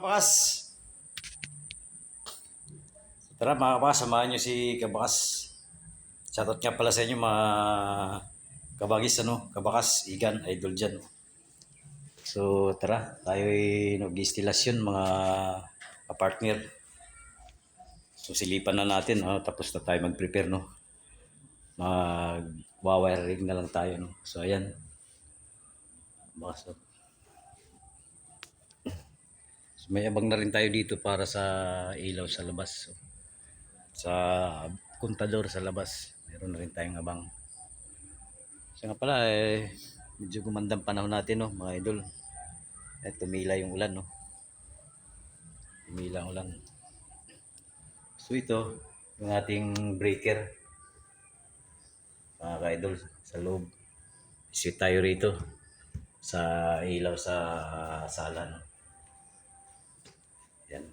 Kabakas, tara mga kabakas, samahan nyo si Kabakas. Shoutout nga pala sa inyo mga kabagis, Kabakas, Igan, idol dyan. So tara, tayo ay nag-instalasyon mga kapartner. So silipan na natin, tapos na tayo mag-prepare, Mag-wiring na lang tayo, So ayan, Kabakas. So, may abang na rin tayo dito para sa ilaw sa labas. Sa kontador sa labas, meron na rin tayong abang. So nga pala, medyo gumandang panahon natin, mga idol. Tumila yung ulan, Tumila ang ulan. So ito, yung ating breaker, mga ka-idol, sa loob. Isip tayo rito sa ilaw sa sala, Yan.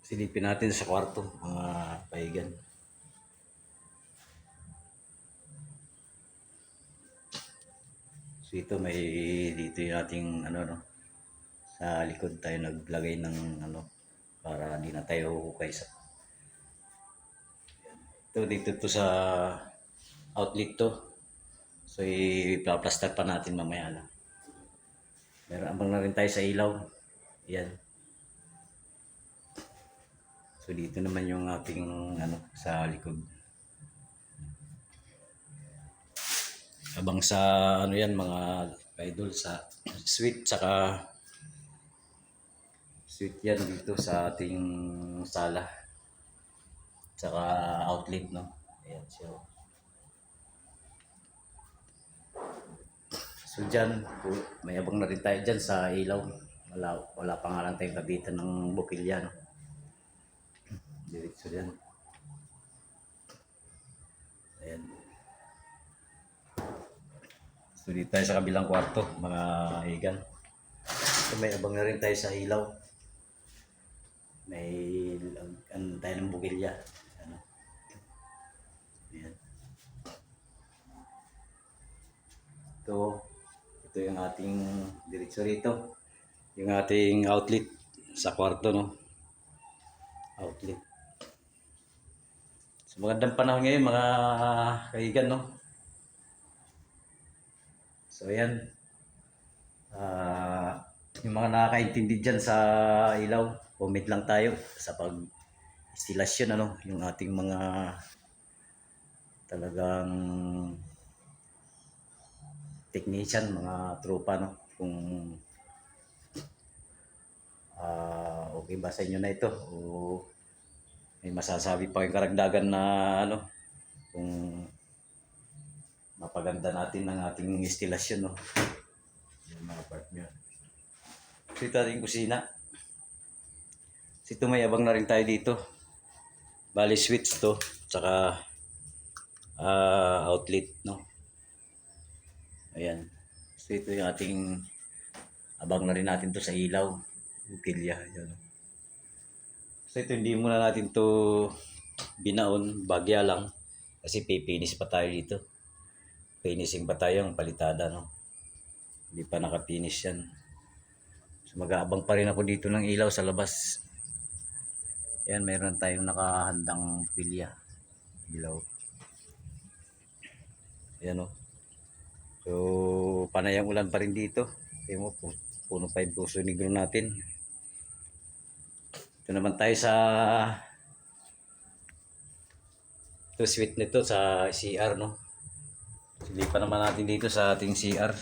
Silipin natin sa kwarto, mga paigan. So ito, may dito yung ating sa likod tayo naglagay ng para di na tayo hukay sa dito to sa outlet to. So i-plaster pa natin mamaya lang. Meron abang na rin tayo sa ilaw. Yan. So dito naman yung ating sa likod. Abang sa yan mga idol, sa switch saka switch yan dito sa ating sala. Saka outlet, Ayan, so dyan, may abang na rin tayo dyan sa ilaw. Wala pa nga lang tayong kabitan ng bukilya, Diretso dyan. Ayan. So dito tayo sa kabilang kwarto, mga higan. So may abang na rin tayo sa ilaw. May tayo ng bukilya. Ayan. Ito yung ating diretso rito. Yung ating outlet sa kwarto, Outlet. So magandang panahon ngayon mga kaigan, So ayan. Yung mga nakakaintindi dyan sa ilaw, comment lang tayo sa pag-instalasyon, yung ating mga talagang technician, mga tropa, kung okay ba sa inyo na ito o may masasabi pa kayong karagdagan na kung mapaganda natin ang ating instalasyon, yung mga partner. So ito ating kusina. So ito may abang na rin tayo dito. Bali switch to, tsaka outlet, Ayan. So ito yung ating abang na rin natin to sa ilaw. Bukilya. Yan. So ito hindi muna natin to binaon, bagya lang. Kasi pipinis pa tayo dito. Finishing pa tayo ang palitada, Hindi pa nakapinis yan. So mag-aabang pa rin ako dito ng ilaw sa labas. Yan, meron tayong nakahandang bukilya. Ilaw. Ayan, So, panay ang ulan pa rin dito. Tingnan mo, puno pa yung puso negro natin. Ito naman tayo sa suite nito sa CR, Silipan naman natin dito sa ating CR.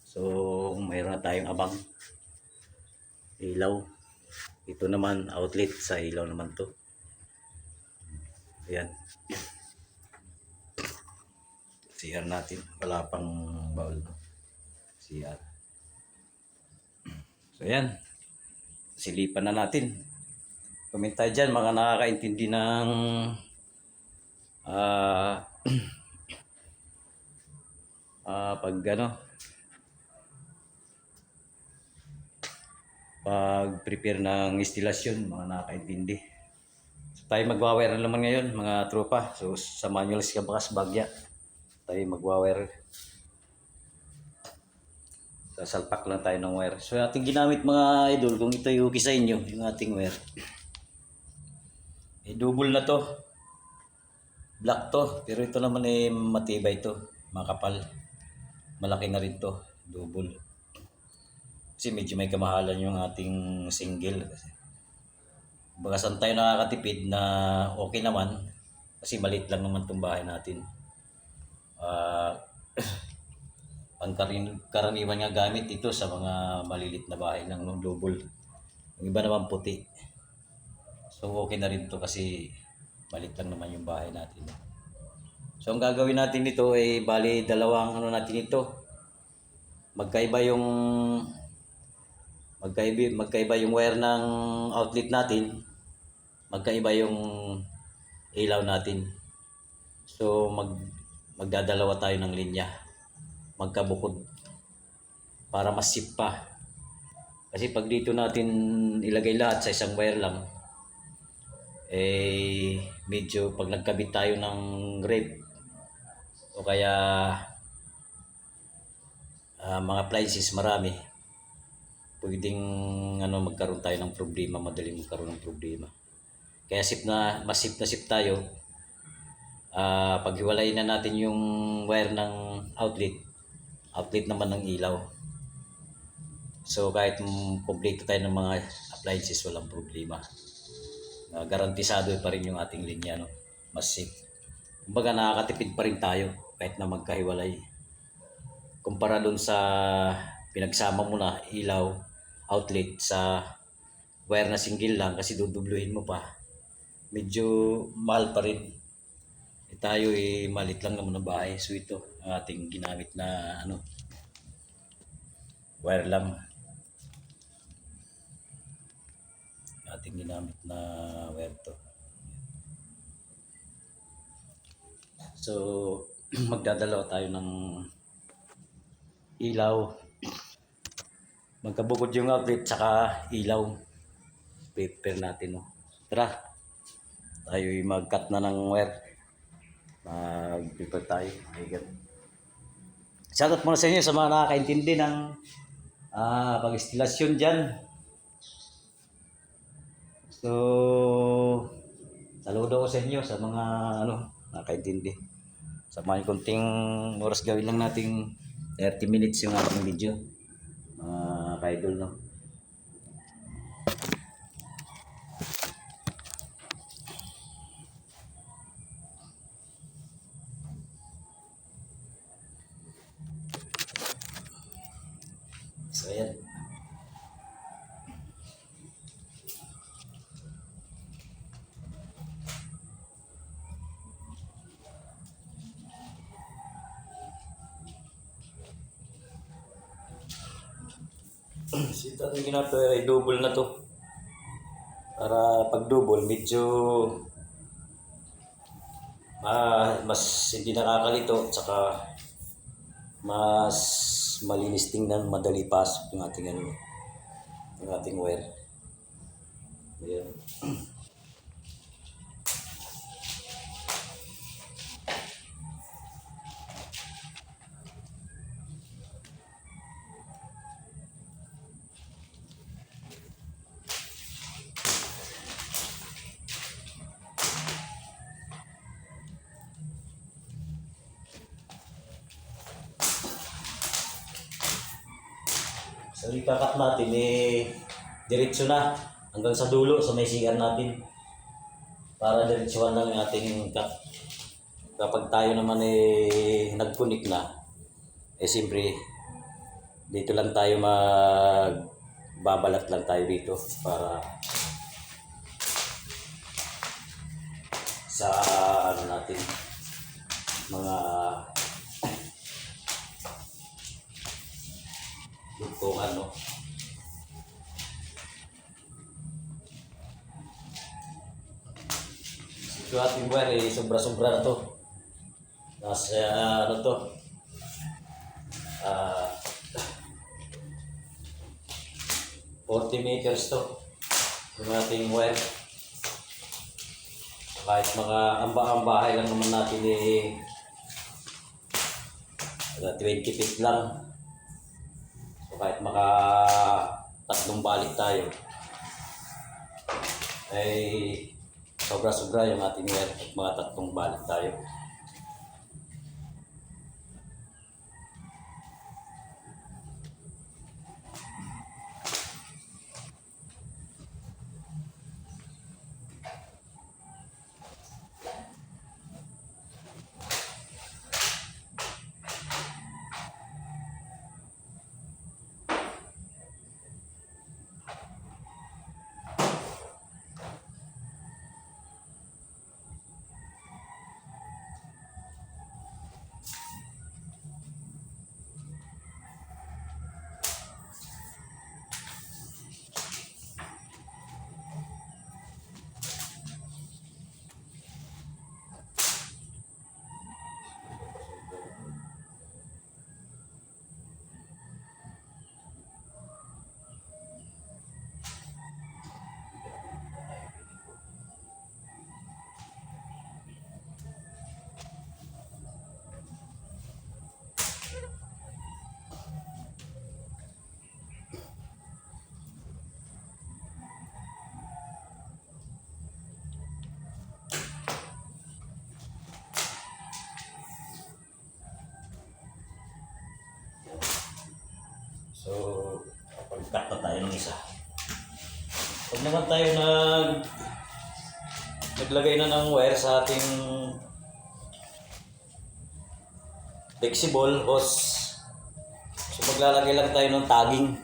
So, mayroon na tayong abang. Ilaw. Ito naman, outlet sa ilaw naman to. Ayan. CR natin. Wala pang baul. CR. So, ayan. Silipan na natin. Comment tayo dyan, mga nakakaintindi ng pag prepare ng instalasyon, mga nakakaintindi. So tayo magwawire naman ngayon, mga tropa. So sa manual Kabakas Bagya tayo magwawire. Sasalpak lang tayo ng wire. So ating ginamit mga idol, kung ito yung okay sa inyo, yung ating wire. Double na to. Black to. Pero ito naman matibay to. Makapal. Malaki na rin to. Double. Kasi medyo may kamahalan yung ating single. Baga saan tayo nakakatipid na okay naman. Kasi maliit lang naman itong bahay natin. Karaniwan nga gamit ito sa mga malilit na bahay ng double. Yung iba naman puti. So okay na rin to kasi maliit lang naman yung bahay natin. So ang gagawin natin dito ay bali dalawang natin ito. Magkaiba yung wire ng outlet natin. Magkaiba yung ilaw natin. So magdadalawa tayo ng linya. Magkabukod para mas sip pa. Kasi pag dito natin ilagay lahat sa isang wire lang, medyo pag nagkabit tayo ng grip o kaya mga appliances marami, pwedeng magkaroon tayo ng problema, madaling magkaroon ng problema. Kaya mas sip tayo. Paghiwalayin na natin yung wire ng outlet naman ng ilaw. So kahit kompleto tayo ng mga appliances, walang problema. Garantisado pa rin yung ating linya, no? Mas safe. Kumbaga nakakatipid pa rin tayo kahit na magkahiwalay. Kumpara dun sa pinagsama mo na ilaw, outlet sa wire na single lang kasi dudubluhin mo pa. Medyo mahal pa rin. Tayo malit lang naman ng bahay. So ito ang ating ginamit na wire lang. Ating ginamit na wire to. So magdadalaw tayo ng ilaw. Magkabukod yung outlet saka ilaw. Prepare natin, no. Tara. Tayo mag-cut na ng wire. Mag-prepare tayo. Shoutout muna sa inyo sa mga nakakaintindi ng pag-instalasyon dyan. So, saludo ko sa inyo sa mga nakakaintindi. Sa mga konting oras gawin lang nating 30 minutes yung ating video. Ka-idol, no? So, ayan. So, ito ang ginagawa ay double na to. Para pag double, medyo mas hindi nakakalito, tsaka mas malinis tingnan, madali pasok yung ating wire. Ayan. So ikakat natin diretso na hanggang sa dulo sa may CR natin para diretsuhan lang yung ating cut. Kapag tayo naman nag-connect na, siyempre dito lang tayo magbabalat lang tayo dito para sa natin mga lugtungan, no? Ito ating wire sobra-sobra na to. Nasa 40 meters to yung ating wire. Kahit mga bahay lang naman natin 20 feet lang. So So kahit maka tatlong balik tayo, ay sobra-sobra yung ating wire at mga tatlong balik tayo. So, pag-cut na tayo ng isa. Pag naman tayo naglagay na ng wire sa ating flexible hose, so maglalagay lang tayo ng tagging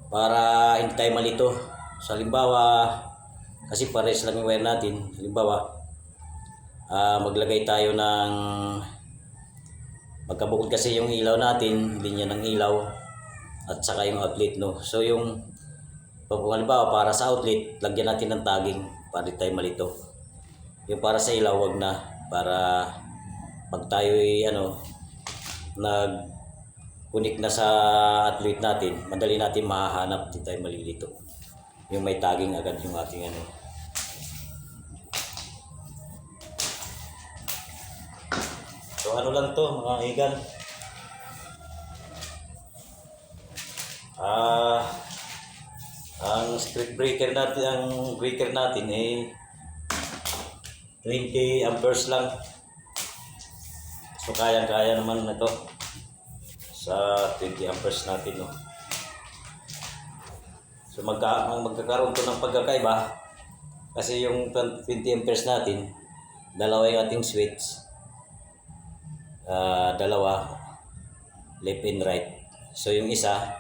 para hindi tayo malito. So, halimbawa, kasi pares lang yung wire natin, halimbawa, maglagay tayo ng magkabukod kasi yung ilaw natin, linya ng ilaw at saka yung outlet, no. So yung kung halimbawa para sa outlet, lagyan natin ng tagging para di tayo malito. Yung para sa ilaw, wag na, para pag tayo nag-connect na sa outlet natin, madali natin mahahanap, di tayo malilito. Yung may tagging agad yung ating So lang to mga igan. Ang circuit breaker natin, ang breaker natin ay 20 amperes lang. So kaya naman na to sa 20 amperes natin, no. So magkakaroon to ng pagkakaiba kasi yung 20 amperes natin, dalawa yung ating switch. Dalawa, left and right. So yung isa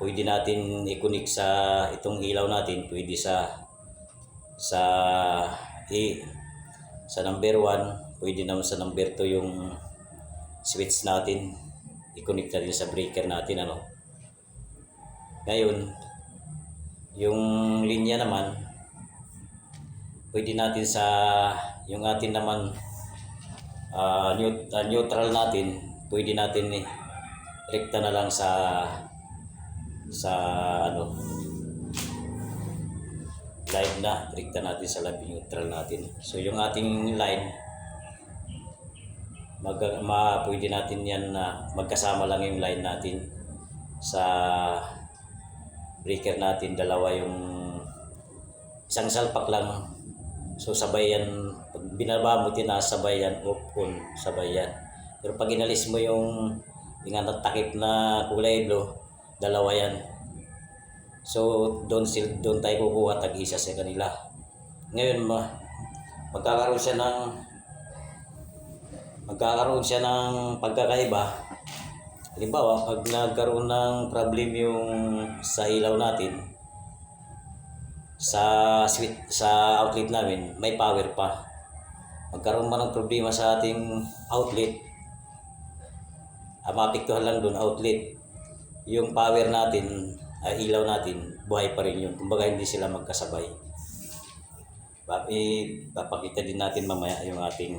pwede natin i-connect sa itong ilaw natin, pwede sa number 1, pwede naman sa number 2 yung switch natin, i-connect natin sa breaker natin, Ngayon, yung linya naman, pwede natin sa yung atin naman neutral natin, pwede natin rekta na lang sa line na, rekta natin sa labi neutral natin. So yung ating line, pwede natin yan na magkasama lang yung line natin sa breaker natin, dalawa yung isang salpak lang. So sabay yan, pag binaba mo sabay yan, off on, sabay yan. Pero pag inalis mo yung takip na kulay blue, dalawa yan. So doon tayo kukuha tag-isa sa kanila. Ngayon magkakaroon siya ng pagkakaiba. Halimbawa, pag nagkaroon ng problem yung sa ilaw natin, sa outlet namin, may power pa. Magkaroon man ng problema sa ating outlet, maapektuhan lang doon outlet. Yung power natin, ilaw natin, buhay pa rin yun. Kumbaga hindi sila magkasabay. Papakita din natin mamaya yung ating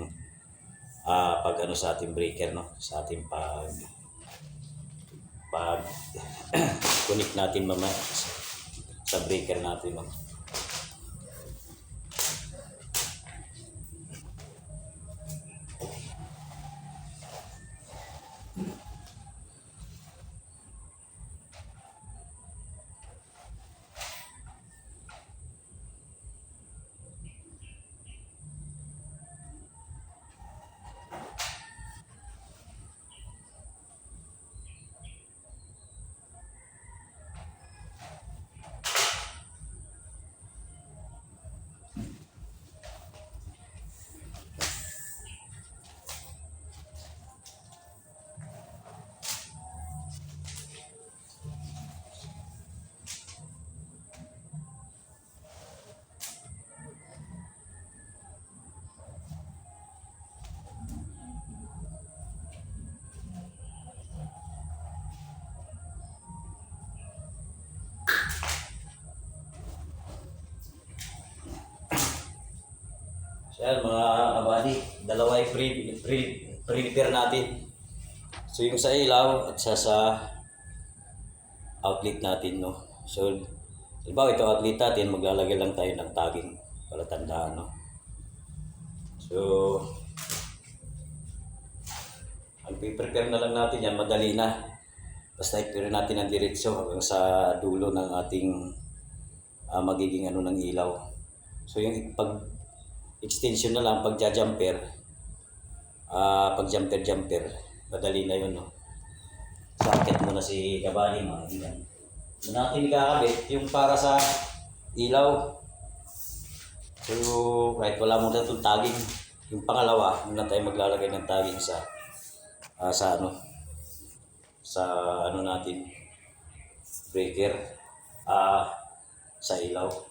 sa ating breaker, no? Sa ating pag connect natin mamaya sa breaker natin, no? So yan mga kabady, dalawa yung prepare natin. So yung sa ilaw at sa outlet natin, no. So halimbawa ito outlet natin, maglalagay lang tayo ng tagging para tandaan, no. So ang prepare na lang natin yan, madali na. Basta i-clear natin ang diretsyo hanggang sa dulo ng ating magiging ano ng ilaw. So yung pag extension na lang, pag jumper, pag jumper, madali na yun, no. Sakit mo na si kabali, mga ilan. Doon natin ikakabit yung para sa ilaw. So kahit wala mo na itong tagging, yung pangalawa, muna tayo maglalagay ng tagging sa ano natin, breaker, sa ilaw.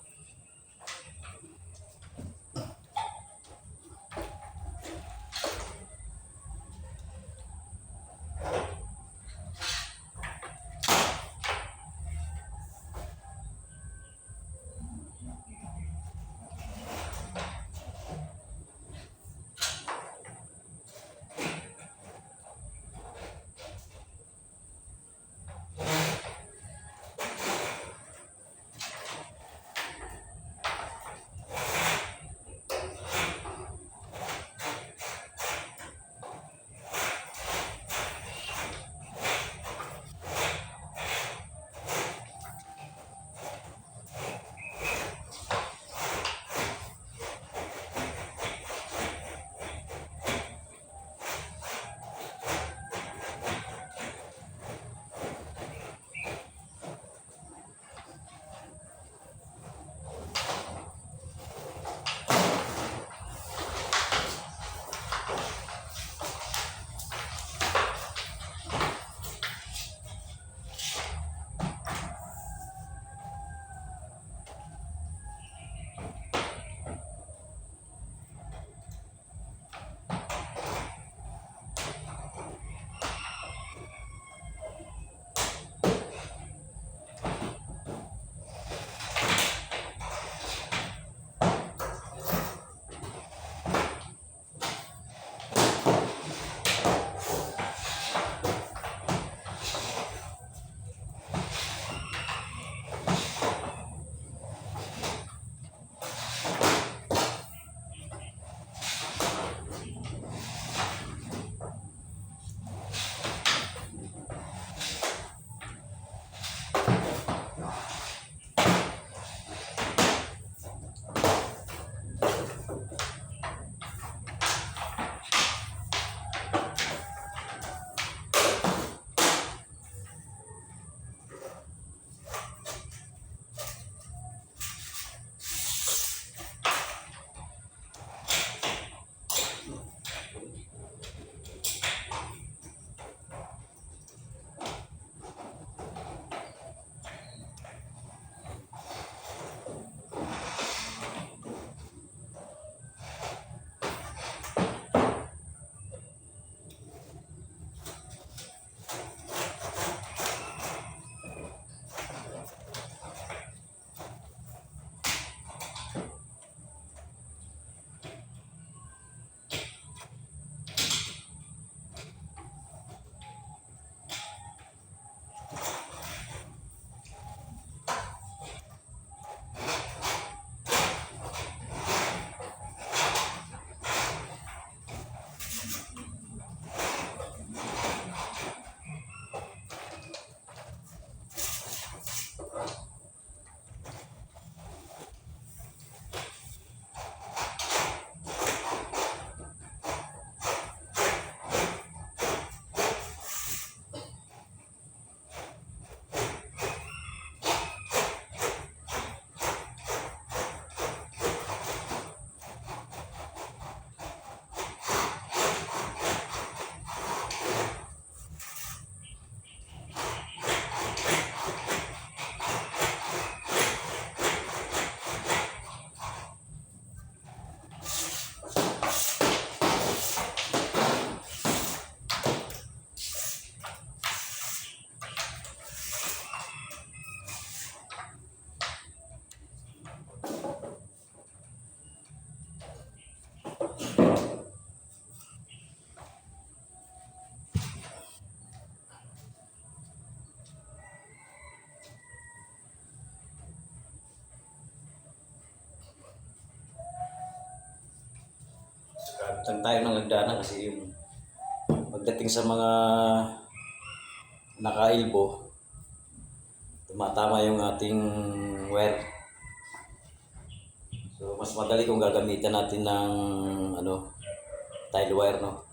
lang tayo ng hagdanan kasi yung pagdating sa mga nakailbo, tumatama yung ating wire. So, mas madali kung gagamitan natin ng ano, tile wire, no?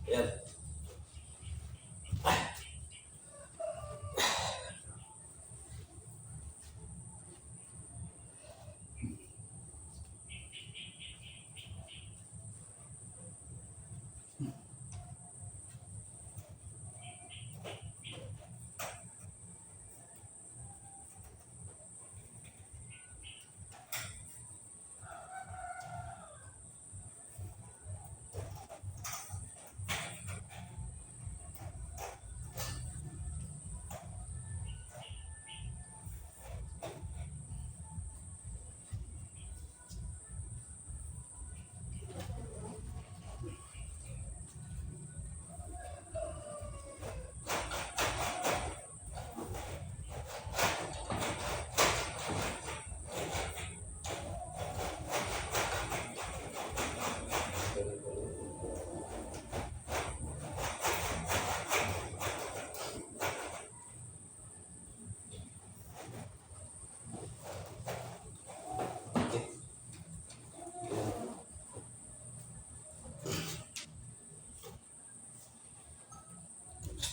Yan.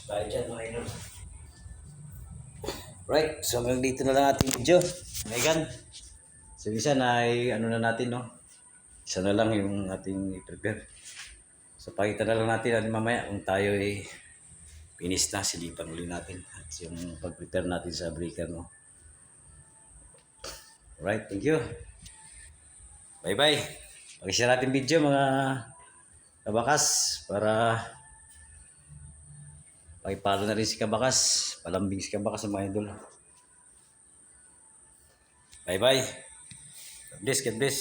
Tayo dyan, mga idol. Right, so hanggang dito na lang ating video. Megan, so isa na ay ano na natin, no? Isa na lang yung ating i-prepare. So pakita na lang natin at mamaya kung tayo ay finish na, silipan ulit natin. At yung pag-prepare natin sa breaker, no? Right, thank you. Bye-bye. Pag-share natin video mga kabakas para pakipalo na rin si kabakas. Palambing si kabakas mga idol. Bye-bye. God bless, God bless.